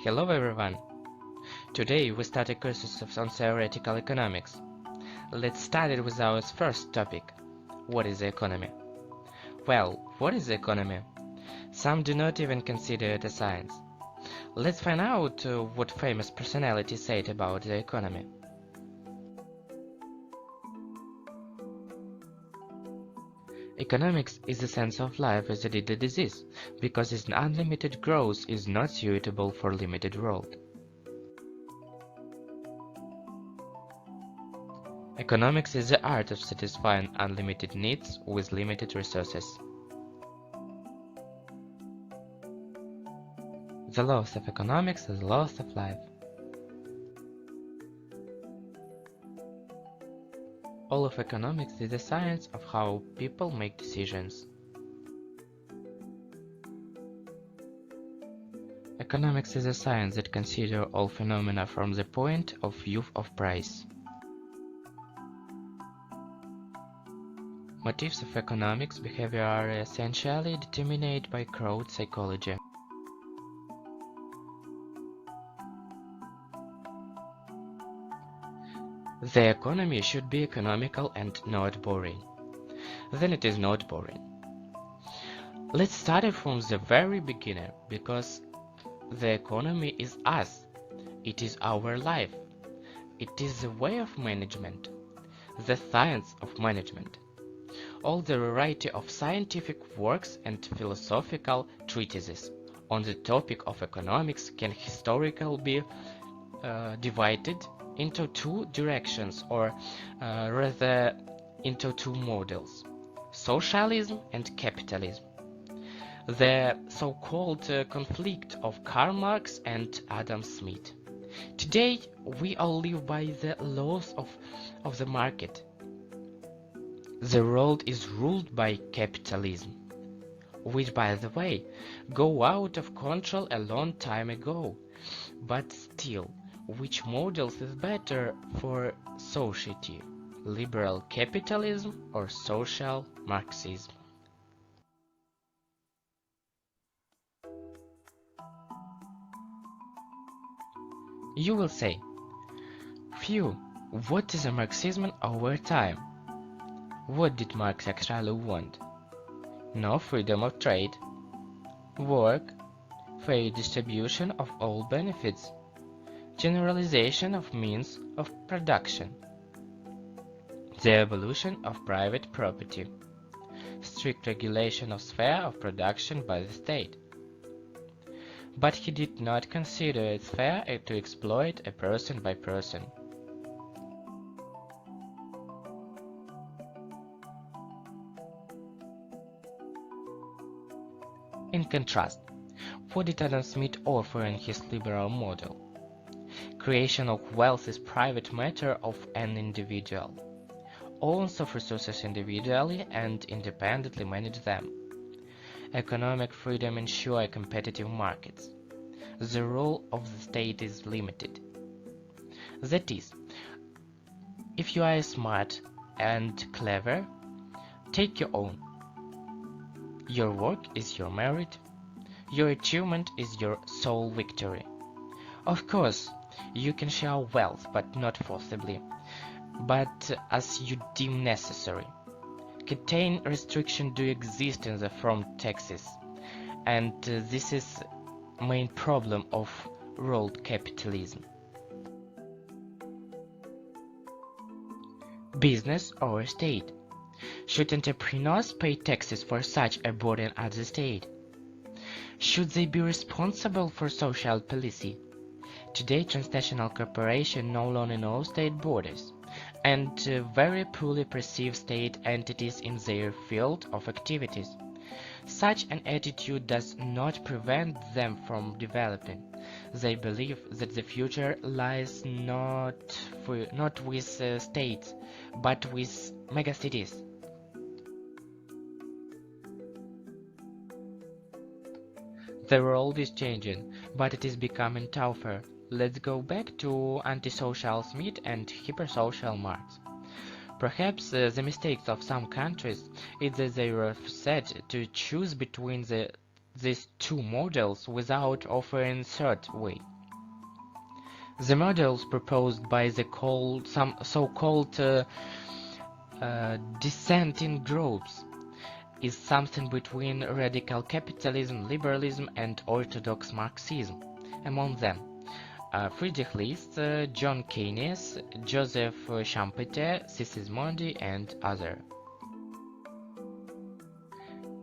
Hello everyone! Today we start a course on theoretical economics. Let's start it with our first topic. What is the economy? Well, what is the economy? Some do not even consider it a science. Let's find out what famous personality said about the economy. Economics is the sense of life as it is the disease, because its unlimited growth is not suitable for limited world. Economics is the art of satisfying unlimited needs with limited resources. The laws of economics are the laws of life. All of economics is the science of how people make decisions. Economics is a science that considers all phenomena from the point of view of price. Motives of economics behavior are essentially determined by crowd psychology. The economy should be economical and not boring. Then it is not boring. Let's start it from the very beginning, because the economy is us. It is our life. It is the way of management, the science of management. All the variety of scientific works and philosophical treatises on the topic of economics can historically be divided into two directions, or rather into two models: socialism and capitalism. The so-called conflict of Karl Marx and Adam Smith. Today we all live by the laws of the market. The world is ruled by capitalism, which, by the way, go out of control a long time ago, but still, which models is better for society, liberal capitalism or social Marxism? You will say, "Phew, what is a Marxism over time?" What did Marx actually want? No freedom of trade, work, fair distribution of all benefits, generalization of means of production, the abolition of private property, strict regulation of sphere of production by the state. But he did not consider it fair to exploit a person by person. In contrast, what did Adam Smith offer in his liberal model? Creation of wealth is private matter of an individual. Owns of resources individually and independently manage them. Economic freedom ensures competitive markets. The role of the state is limited. That is, if you are smart and clever, take your own. Your work is your merit. Your achievement is your sole victory. Of course, you can share wealth, but not forcibly, but as you deem necessary. Contain restrictions do exist in the from taxes, and this is main problem of world capitalism. Business or state? Should entrepreneurs pay taxes for such a burden as the state? Should they be responsible for social policy? Today, transnational corporations no longer know state borders, and very poorly perceive state entities in their field of activities. Such an attitude does not prevent them from developing. They believe that the future lies not with states, but with megacities. The world is changing, but it is becoming tougher. Let's go back to antisocial Smith and hypersocial Marx. Perhaps the mistakes of some countries is that they were set to choose between these two models without offering third way. The models proposed by the some so-called dissenting groups is something between radical capitalism, liberalism, and orthodox Marxism. Among them, Friedrich List, John Keynes, Joseph Schumpeter, Sismondi, and others.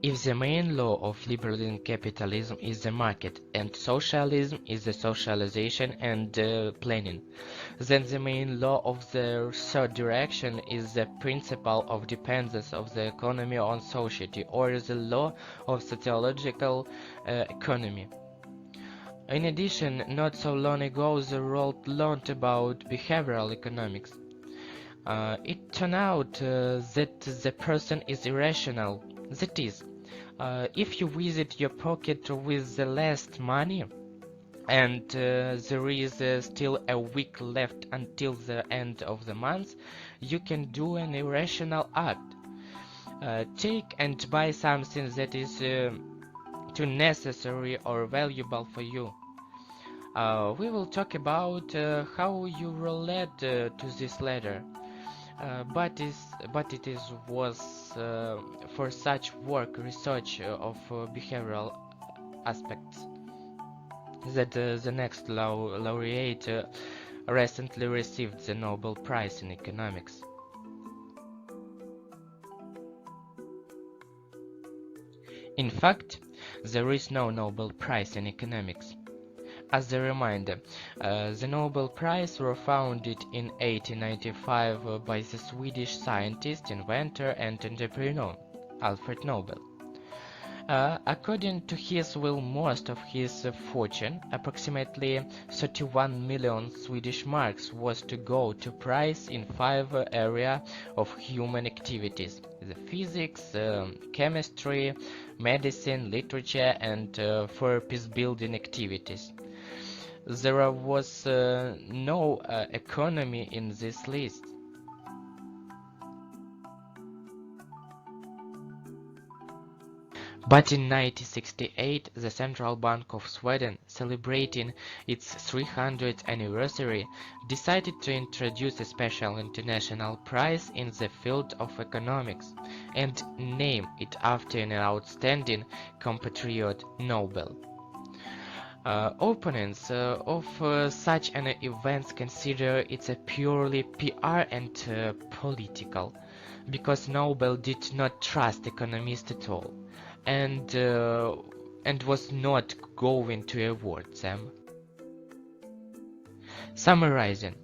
If the main law of liberalism and capitalism is the market and socialism is the socialization and planning, then the main law of the third direction is the principle of dependence of the economy on society, or the law of sociological economy. In addition, not so long ago the world learned about behavioral economics. It turned out that the person is irrational. That is, if you visit your pocket with the last money and there is still a week left until the end of the month, you can do an irrational act. Take and buy something that is too necessary or valuable for you. We will talk about how you were led to this latter. But it was for such work research of behavioral aspects that the next laureate recently received the Nobel Prize in Economics. In fact, there is no Nobel Prize in Economics. As a reminder, the Nobel Prize were founded in 1895 by the Swedish scientist, inventor, and entrepreneur Alfred Nobel. According to his will, most of his fortune, approximately 31 million Swedish marks, was to go to prize in 5 areas of human activities: the physics, chemistry, medicine, literature, and for peace-building activities. There was no economy in this list. But in 1968, the Central Bank of Sweden, celebrating its 300th anniversary, decided to introduce a special international prize in the field of economics and name it after an outstanding compatriot, Nobel. Opponents of such an event consider it a purely PR and political, because Nobel did not trust economists at all, and was not going to award them. Summarizing,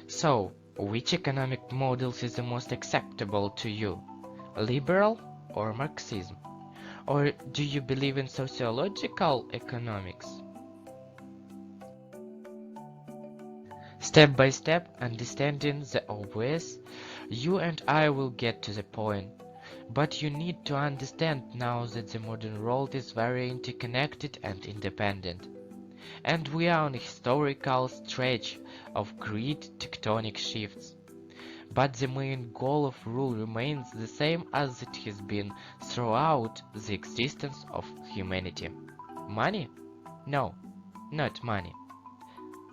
so which economic models is the most acceptable to you, liberal or Marxism? Or do you believe in sociological economics? Step by step, understanding the obvious, you and I will get to the point. But you need to understand now that the modern world is very interconnected and independent. And we are on a historical stretch of great tectonic shifts. But the main goal of rule remains the same as it has been throughout the existence of humanity. Money? No, not money.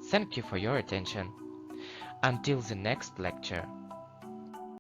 Thank you for your attention. Until the next lecture.